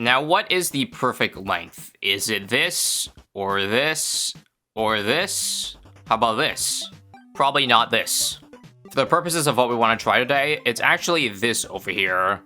Now, what is the perfect length? Is it this, or this, or this? How about this? Probably not this. For the purposes of what we want to try today, it's actually this over here.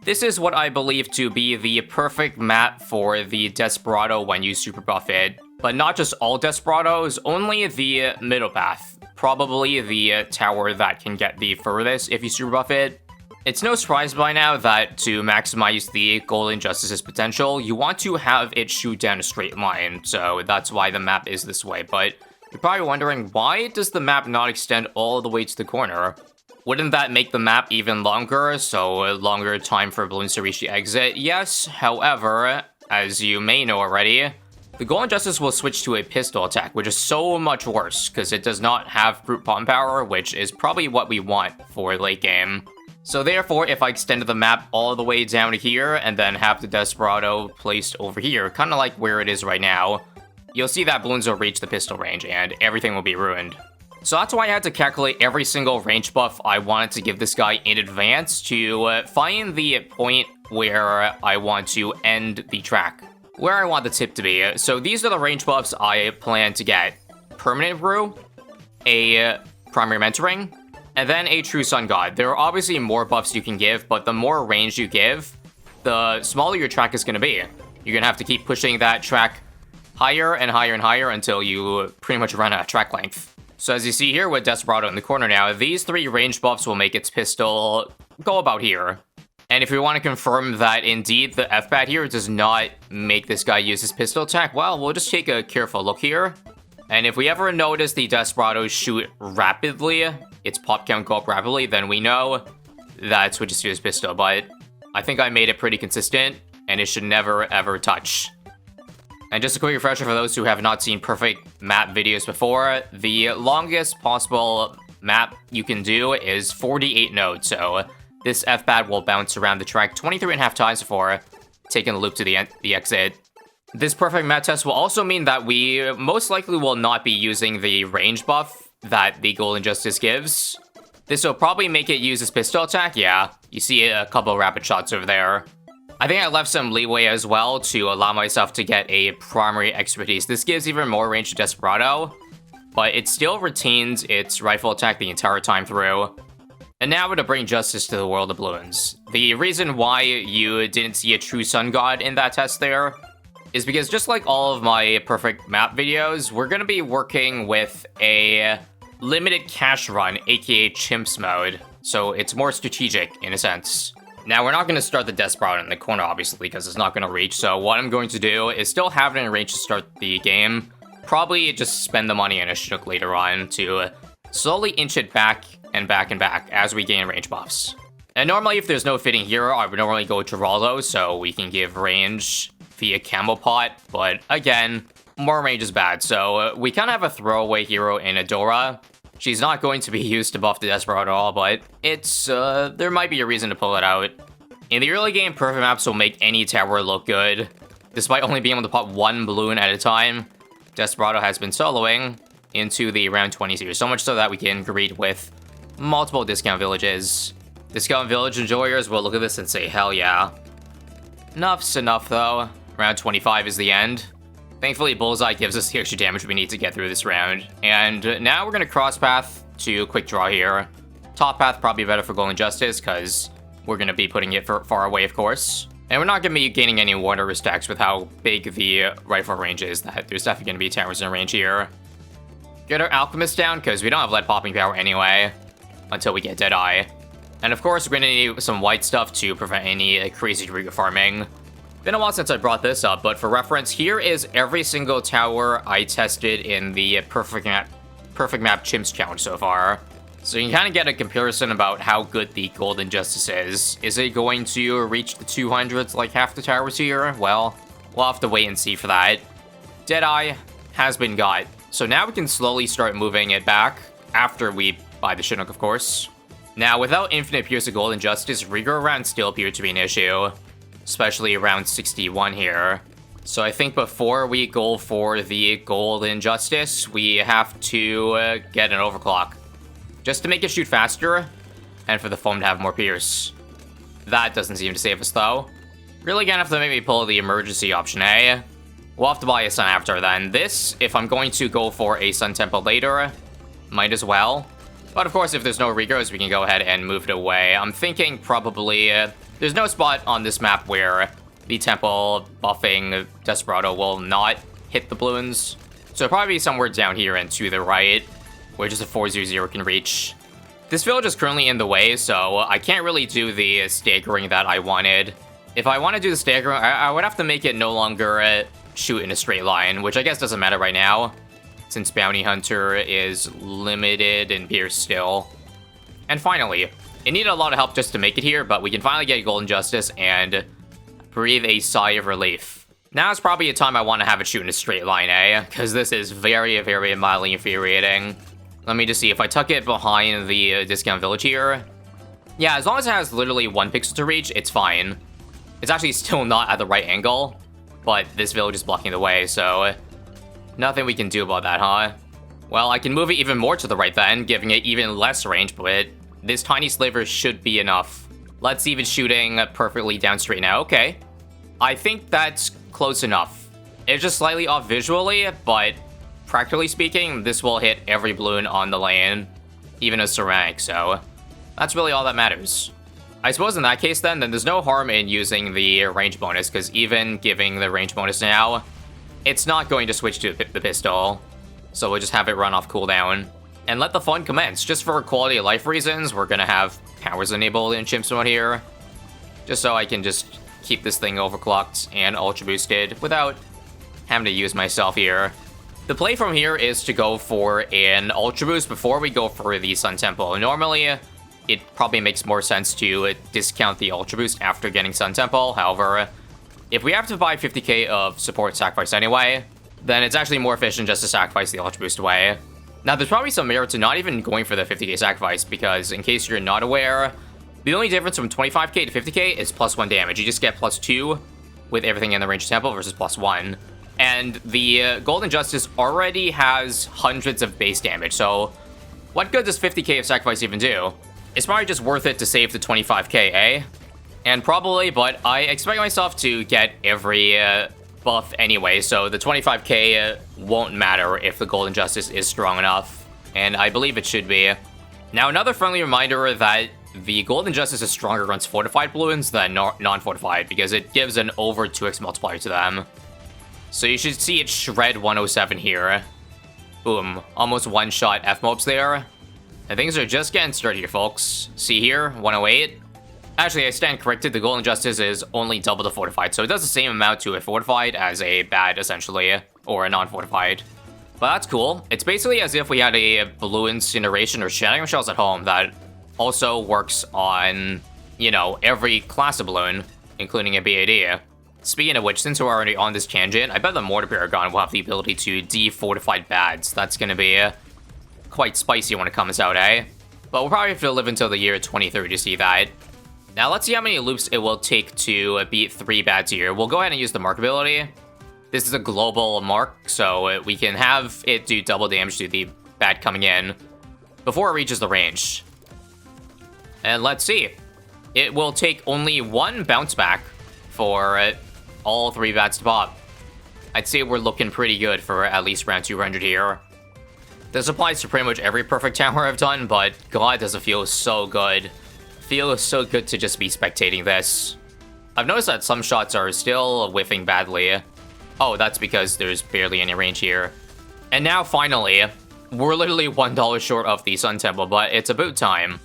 This is what I believe to be the perfect map for the Desperado when you super buff it. But not just all Desperados, only the middle path. Probably the tower that can get the furthest if you super buff it. It's no surprise by now that to maximize the Golden Justice's potential, you want to have it shoot down a straight line, so that's why the map is this way. But you're probably wondering, why does the map not extend all the way to the corner? Wouldn't that make the map even longer, so a longer time for balloons to reach the exit? Yes, however, as you may know already, the Golden Justice will switch to a pistol attack, which is so much worse, because it does not have brute bomb power, which is probably what we want for late game. So therefore, if I extended the map all the way down to here, and then have the Desperado placed over here, kind of like where it is right now, you'll see that balloons will reach the pistol range, and everything will be ruined. So that's why I had to calculate every single range buff I wanted to give this guy in advance to find the point where I want to end the track, where I want the tip to be. So these are the range buffs I plan to get. Permanent Brew, a Primary Mentoring, and then a True Sun God. There are obviously more buffs you can give, but the more range you give, the smaller your track is going to be. You're going to have to keep pushing that track higher and higher and higher until you pretty much run out of track length. So as you see here with Desperado in the corner now, these 3 range buffs will make its pistol go about here. And if we want to confirm that indeed the F-pad here does not make this guy use his pistol attack, well, we'll just take a careful look here. And if we ever notice the Desperado shoot rapidly, its pop count go up rapidly, then we know that it switches to his pistol. But I think I made it pretty consistent, and it should never ever touch. And just a quick refresher for those who have not seen perfect map videos before, the longest possible map you can do is 48 nodes, so this F-pad will bounce around the track 23.5 times before taking the loop to the exit. This perfect map test will also mean that we most likely will not be using the range buff that the Golden Justice gives. This will probably make it use its pistol attack, yeah. You see a couple rapid shots over there. I think I left some leeway as well to allow myself to get a primary expertise. This gives even more range to Desperado, but it still retains its rifle attack the entire time through. And now to bring justice to the world of balloons. The reason why you didn't see a True Sun God in that test there is because just like all of my perfect map videos, we're going to be working with a limited cash run, aka CHIMPS mode. So it's more strategic in a sense. Now, we're not going to start the Desperado in the corner, obviously, because it's not going to reach. So what I'm going to do is still have it in range to start the game. Probably just spend the money in a Chinook later on to slowly inch it back and back and back as we gain range buffs. And normally, if there's no fitting hero, I would normally go to Rollo, so we can give range via Camel Pot. But again, more range is bad. So we kind of have a throwaway hero in Adora. She's not going to be used to buff the Desperado at all, but it's, there might be a reason to pull it out. In the early game, perfect maps will make any tower look good. Despite only being able to pop 1 balloon at a time, Desperado has been soloing into the round 20 series, so much so that we can greet with multiple discount villages. Discount village enjoyers will look at this and say, hell yeah. Enough's enough though. Round 25 is the end. Thankfully, Bullseye gives us the extra damage we need to get through this round. And now we're going to cross path to Quick Draw here. Top path probably better for Golden Justice, because we're going to be putting it far away, of course. And we're not going to be gaining any water stacks with how big the rifle range is. That there's definitely going to be towers in range here. Get our Alchemist down, because we don't have lead popping power anyway, until we get Deadeye. And of course, we're going to need some white stuff to prevent any crazy Riga farming. Been a while since I brought this up, but for reference, here is every single tower I tested in the Perfect Map CHIMPS challenge so far. So you can kind of get a comparison about how good the Golden Justice is. Is it going to reach the 200s like half the towers here? Well, we'll have to wait and see for that. Deadeye has been got. So now we can slowly start moving it back, after we buy the Chinook, of course. Now, without Infinite Pierce of Golden Justice, Rigor rounds still appear to be an issue. Especially around 61 here. So I think before we go for the Golden Justice, we have to get an overclock. Just to make it shoot faster, and for the foam to have more pierce. That doesn't seem to save us though. Really gonna have to maybe pull the emergency option, eh? We'll have to buy a Sun after then. This, if I'm going to go for a Sun Temple later, might as well. But of course, if there's no regrowths, we can go ahead and move it away. I'm thinking probably there's no spot on this map where the temple buffing Desperado will not hit the Bloons. So it'll probably be somewhere down here and to the right, where just a 400 can reach. This village is currently in the way, so I can't really do the staggering that I wanted. If I want to do the staggering, I would have to make it no longer shoot in a straight line, which I guess doesn't matter right now, since Bounty Hunter is limited and Pierce still. And finally, it needed a lot of help just to make it here, but we can finally get Golden Justice and breathe a sigh of relief. Now is probably a time I want to have it shoot in a straight line, eh? Because this is very, very mildly infuriating. Let me just see, if I tuck it behind the discount village here. Yeah, as long as it has literally 1 pixel to reach, it's fine. It's actually still not at the right angle, but this village is blocking the way, so nothing we can do about that, huh? Well, I can move it even more to the right then, giving it even less range, but this tiny sliver should be enough. Let's see if it's shooting perfectly down straight now. Okay. I think that's close enough. It's just slightly off visually, but practically speaking, this will hit every balloon on the lane, even a ceramic, so that's really all that matters. I suppose in that case then there's no harm in using the range bonus, because even giving the range bonus now, it's not going to switch to the pistol. So we'll just have it run off cooldown and let the fun commence. Just for quality of life reasons, we're gonna have powers enabled in Chimps mode here, just so I can just keep this thing overclocked and ultra boosted without having to use myself here. The play from here is to go for an ultra boost before we go for the Sun Temple. Normally, it probably makes more sense to discount the ultra boost after getting Sun Temple. However, if we have to buy 50k of support sacrifice anyway, then it's actually more efficient just to sacrifice the ultra boost away. Now, there's probably some merit to not even going for the 50k sacrifice, because in case you're not aware, the only difference from 25k to 50k is +1 damage. You just get +2 with everything in the range temple versus +1. And the Golden Justice already has hundreds of base damage, so what good does 50k of sacrifice even do? It's probably just worth it to save the 25k, eh? And probably, but I expect myself to get every buff anyway, so the 25k won't matter if the Golden Justice is strong enough, and I believe it should be. Now, another friendly reminder that the Golden Justice is stronger against fortified balloons than non-fortified, because it gives an over 2x multiplier to them. So you should see it shred 107 here. Boom, almost one-shot F-mobs there. And things are just getting started here, folks. See here, 108. Actually, I stand corrected, the Golden Justice is only double the fortified, so it does the same amount to a fortified as a bad, essentially, or a non-fortified. But that's cool. It's basically as if we had a balloon incineration or shattering shells at home that also works on, you know, every class of balloon, including a BAD. Speaking of which, since we're already on this tangent, I bet the Mortar Paragon will have the ability to de-fortified bads. That's gonna be quite spicy when it comes out, eh? But we'll probably have to live until the year 2030 to see that. Now, let's see how many loops it will take to beat 3 bads here. We'll go ahead and use the mark ability. This is a global mark, so we can have it do double damage to the bad coming in before it reaches the range. And let's see. It will take only 1 bounce back for all 3 bats to pop. I'd say we're looking pretty good for at least round 200 here. This applies to pretty much every perfect tower I've done, but god, does it feel so good. Feels so good to just be spectating this. I've noticed that some shots are still whiffing badly. Oh, that's because there's barely any range here. And now, finally, we're literally $1 short of the Sun Temple, but it's about time.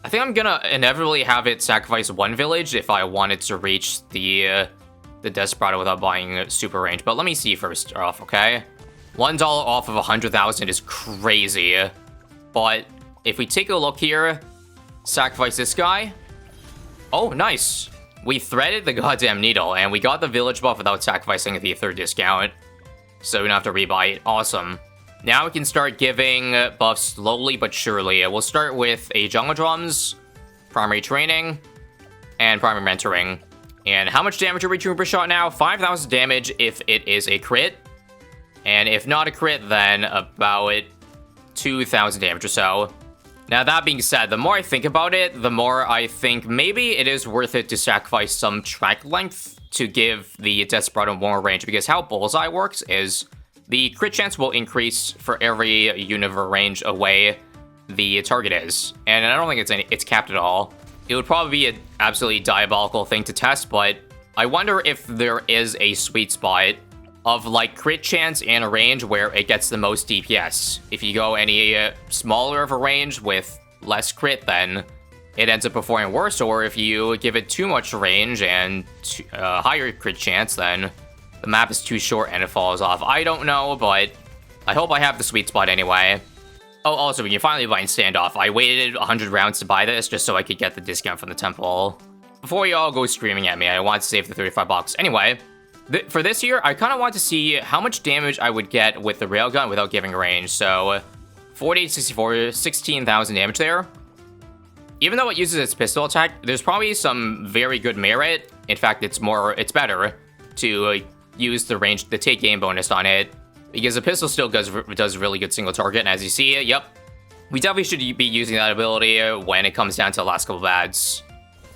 I think I'm gonna inevitably have it sacrifice 1 village if I wanted to reach the Desperado without buying super range. But let me see first off, okay? $1 off of 100,000 is crazy. But if we take a look here, sacrifice this guy. Oh, nice. We threaded the goddamn needle, and we got the village buff without sacrificing the 3rd discount. So we don't have to rebuy it. Awesome. Now we can start giving buffs slowly but surely. We'll start with a Jungle Drums, Primary Training, and Primary Mentoring. And how much damage are we doing per shot now? 5,000 damage if it is a crit. And if not a crit, then about 2,000 damage or so. Now, that being said, the more I think about it, the more I think maybe it is worth it to sacrifice some track length to give the Desperado more range, because how Bullseye works is the crit chance will increase for every unit of range away the target is. And I don't think it's capped at all. It would probably be an absolutely diabolical thing to test, but I wonder if there is a sweet spot of like crit chance and a range where it gets the most DPS. If you go any smaller of a range with less crit, then it ends up performing worse, or if you give it too much range and higher crit chance, then the map is too short and it falls off. I don't know, but I hope I have the sweet spot anyway. Oh, also, when you finally buy Standoff, I waited 100 rounds to buy this just so I could get the discount from the temple. Before you all go screaming at me, I want to save the 35 bucks. Anyway, for this year, I kind of want to see how much damage I would get with the railgun without giving range. So, 4864, 16,000 damage there. Even though it uses its pistol attack, there's probably some very good merit. In fact, it's better to use the take aim bonus on it, because the pistol still does really good single target. And as you see, yep, we definitely should be using that ability when it comes down to the last couple of ads.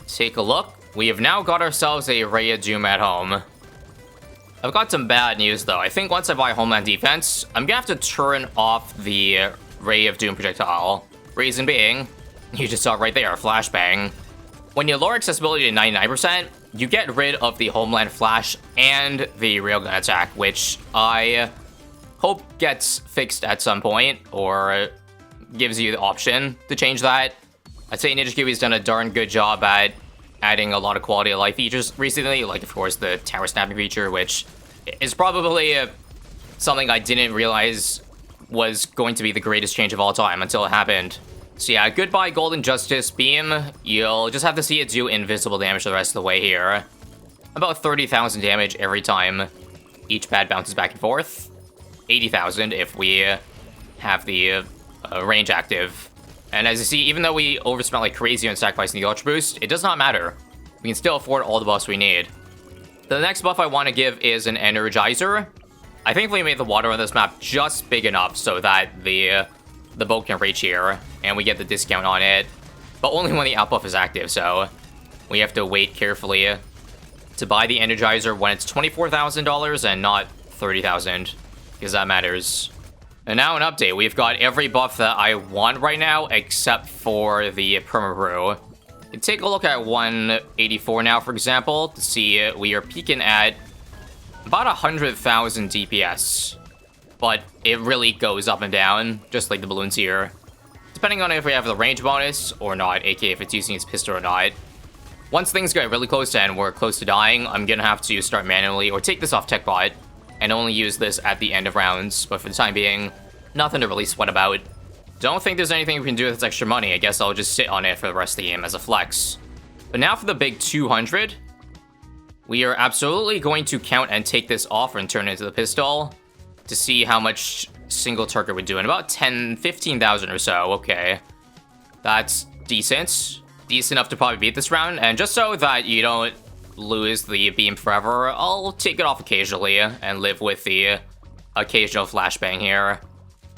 Take a look. We have now got ourselves a Ray of Doom at home. I've got some bad news though. I think once I buy Homeland Defense, I'm gonna have to turn off the Ray of Doom projectile. Reason being, you just saw it right there, flashbang. When you lower accessibility to 99%, you get rid of the Homeland Flash and the Railgun attack, which I hope gets fixed at some point, or gives you the option to change that. I'd say Ninja Kiwi's done a darn good job at adding a lot of quality of life features recently, like of course the tower snapping feature, which is probably something I didn't realize was going to be the greatest change of all time until it happened. So yeah, goodbye Golden Justice Beam. You'll just have to see it do invisible damage the rest of the way here. About 30,000 damage every time each pad bounces back and forth. 80,000 if we have the range active. And as you see, even though we overspent like crazy on sacrificing the Ultra Boost, it does not matter. We can still afford all the buffs we need. The next buff I want to give is an Energizer. I think we made the water on this map just big enough so that the boat can reach here, and we get the discount on it, but only when the out buff is active, so we have to wait carefully to buy the Energizer when it's $24,000 and not $30,000, because that matters. And now an update. We've got every buff that I want right now, except for the Perma-Brew. You can take a look at 184 now, for example, to see we are peaking at about 100,000 DPS. But it really goes up and down, just like the balloons here. Depending on if we have the range bonus or not, aka if it's using its pistol or not. Once things get really close and we're close to dying, I'm gonna have to start manually or take this off TechBot and only use this at the end of rounds. But for the time being, nothing to really sweat about. Don't think there's anything we can do with this extra money. I guess I'll just sit on it for the rest of the game as a flex. But now for the big 200. We are absolutely going to count and take this off and turn it into the pistol to see how much single target would do in about 15,000 or so. Okay, that's decent. Decent enough to probably beat this round. And just so that you don't lose the beam forever, I'll take it off occasionally and live with the occasional flashbang here.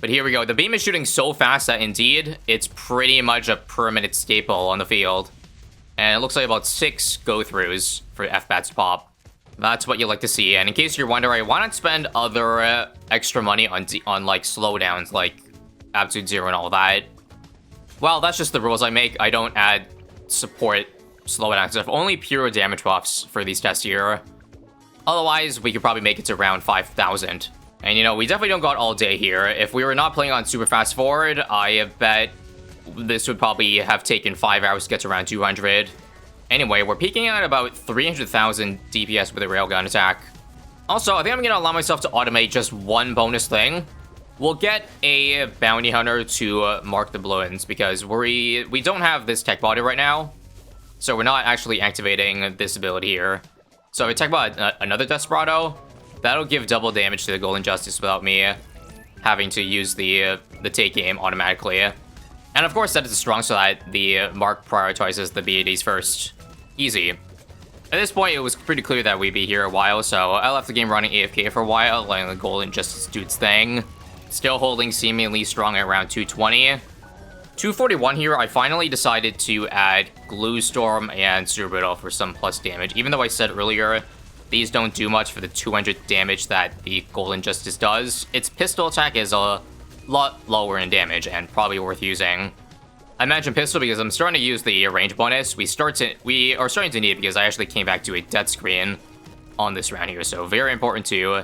But here we go. The beam is shooting so fast that indeed, it's pretty much a permanent staple on the field. And it looks like about 6 go-throughs for F-Bats pop. That's what you like to see. And in case you're wondering, why not spend other extra money on like slowdowns, like Absolute Zero and all that? Well, that's just the rules I make. I don't add support slowdowns stuff. Only pure damage buffs for these tests here. Otherwise, we could probably make it to around 5,000. And you know, we definitely don't got all day here. If we were not playing on super fast forward, I bet this would probably have taken 5 hours to get to around 200. Anyway, we're peaking at about 300,000 DPS with a railgun attack. Also, I think I'm going to allow myself to automate just one bonus thing. We'll get a bounty hunter to mark the Bloons, because we don't have this tech body right now. So we're not actually activating this ability here. So if I tech bot another Desperado, that'll give double damage to the Golden Justice without me having to use the take aim automatically. And of course, that is strong so that the mark prioritizes the BADs first. Easy. At this point, it was pretty clear that we'd be here a while, so I left the game running AFK for a while, letting the Golden Justice do its thing. Still holding seemingly strong at around 220. 241 here, I finally decided to add Glue Storm and Super Brittle for some plus damage, even though I said earlier These don't do much for the 200 damage that the Golden Justice does. Its pistol attack is a lot lower in damage and probably worth using. I mentioned pistol because I'm starting to use the range bonus. We are starting to need it because I actually came back to a dead screen on this round here, so very important to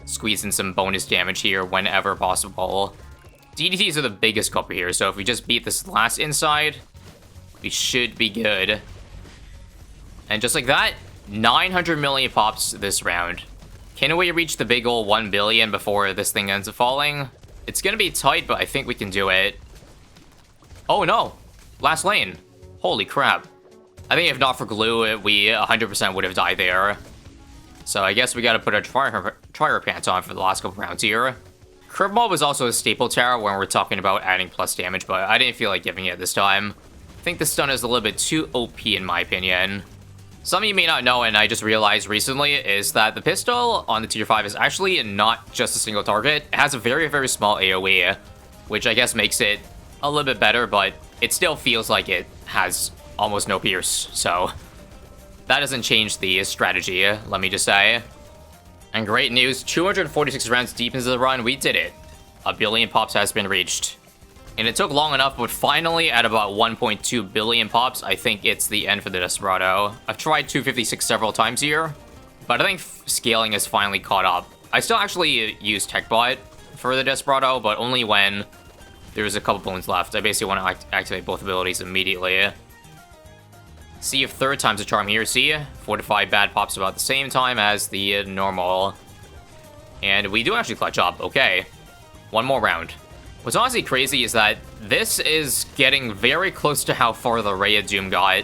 squeeze in some bonus damage here whenever possible. DDTs are the biggest culprit here, so if we just beat this last inside, we should be good. And just like that, 900 million pops this round. Can we reach the big ol' 1 billion before this thing ends up falling? It's gonna be tight, but I think we can do it. Oh no! Last lane. Holy crap. I think if not for glue, we 100% would have died there. So I guess we gotta put a Trier Pants on for the last couple rounds here. Crib Mob was also a staple tower when we're talking about adding plus damage, but I didn't feel like giving it this time. I think the stun is a little bit too OP in my opinion. Some of you may not know, and I just realized recently, is that the pistol on the tier 5 is actually not just a single target. It has a very, very small AoE, which I guess makes it a little bit better, but it still feels like it has almost no pierce, so that doesn't change the strategy, let me just say. And great news, 246 rounds deep into the run, we did it. 1 billion pops has been reached. And it took long enough, but finally, at about 1.2 billion pops, I think it's the end for the Desperado. I've tried 256 several times here, but I think scaling has finally caught up. I still actually use TechBot for the Desperado, but only when there's a couple boons left. I basically want to activate both abilities immediately. See if third time's a charm here. See, 4 to 5 bad pops about the same time as the normal. And we do actually clutch up. Okay, one more round. What's honestly crazy is that this is getting very close to how far the Ray of Doom got,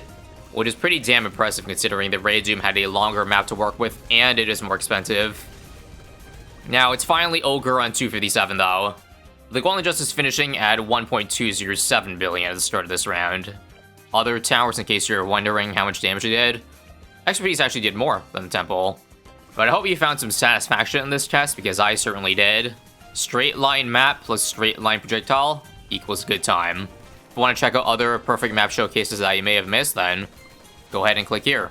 which is pretty damn impressive considering the Ray of Doom had a longer map to work with and it is more expensive. Now, it's finally Ogre on 257 though. The Golden Justice finishing at 1.207 billion at the start of this round. Other towers, in case you're wondering how much damage it did, Expertise actually did more than the Temple. But I hope you found some satisfaction in this test, because I certainly did. Straight line map plus straight line projectile equals good time. If you want to check out other perfect map showcases that you may have missed, then go ahead and click here.